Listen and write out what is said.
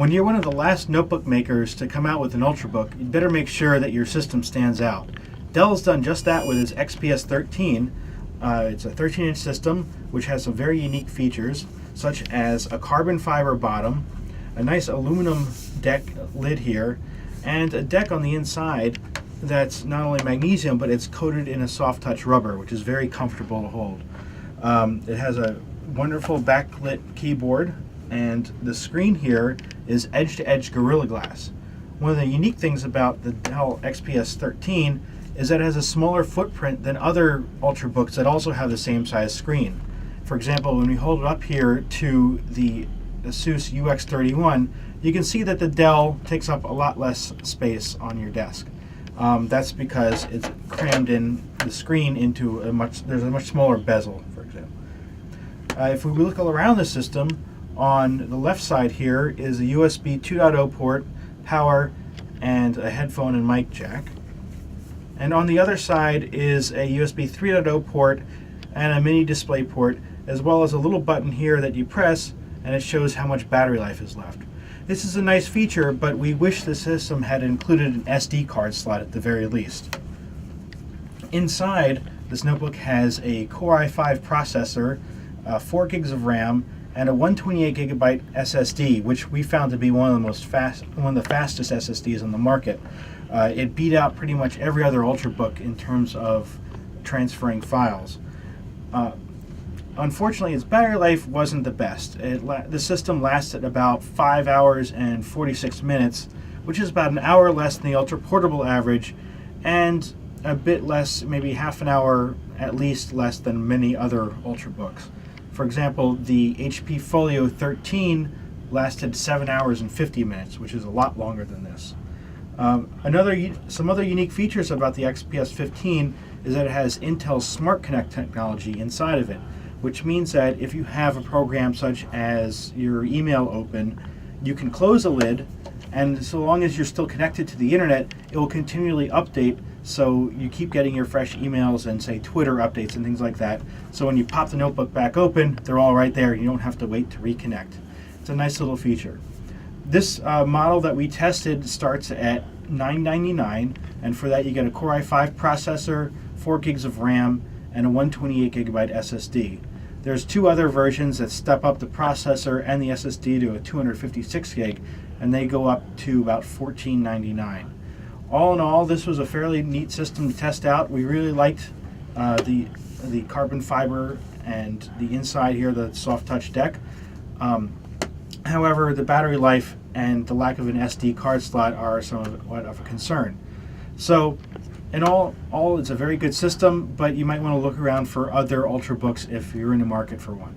When you're one of the last notebook makers to come out with an Ultrabook, you'd better make sure that your system stands out. Dell's done just that with its XPS 13. It's a 13-inch system which has some very unique features, such as a carbon fiber bottom, a nice aluminum deck lid here, and a deck on the inside that's not only magnesium, but it's coated in a soft touch rubber, which is very comfortable to hold. It has a wonderful backlit keyboard, and the screen here is edge-to-edge Gorilla Glass. One of the unique things about the Dell XPS 13 is that it has a smaller footprint than other Ultrabooks that also have the same size screen. For example, when we hold it up here to the Asus UX31, you can see that the Dell takes up a lot less space on your desk. That's because it's crammed in the screen into there's a much smaller bezel, for example. If we look around the system, on the left side here is a USB 2.0 port, power, and a headphone and mic jack. And on the other side is a USB 3.0 port and a mini display port, as well as a little button here that you press and it shows how much battery life is left. This is a nice feature, but we wish the system had included an SD card slot at the very least. Inside, this notebook has a Core i5 processor, 4 gigs of RAM, and a 128 gigabyte SSD, which we found to be one of the fastest SSDs on the market. It beat out pretty much every other Ultrabook in terms of transferring files. Unfortunately, its battery life wasn't the best. The system lasted about 5 hours and 46 minutes, which is about an hour less than the Ultra Portable average, and a bit less, maybe half an hour at least less than many other Ultrabooks. For example, the HP Folio 13 lasted 7 hours and 50 minutes, which is a lot longer than this. Some other unique features about the XPS 15 is that it has Intel's Smart Connect technology inside of it, which means that if you have a program such as your email open, you can close a lid, and so long as you're still connected to the internet, it will continually update, so you keep getting your fresh emails and, say, Twitter updates and things like that. So when you pop the notebook back open, they're all right there. You don't have to wait to reconnect. It's a nice little feature. This model that we tested starts at $999, and for that you get a Core i5 processor, 4 gigs of RAM, and a 128 gigabyte SSD. There's 2 other versions that step up the processor and the SSD to a 256 gig, and they go up to about $14.99. All in all, this was a fairly neat system to test out. We really liked the carbon fiber and the inside here, the soft touch deck. However, the battery life and the lack of an SD card slot are somewhat of a concern. So, in all, it's a very good system, but you might want to look around for other Ultrabooks if you're in the market for one.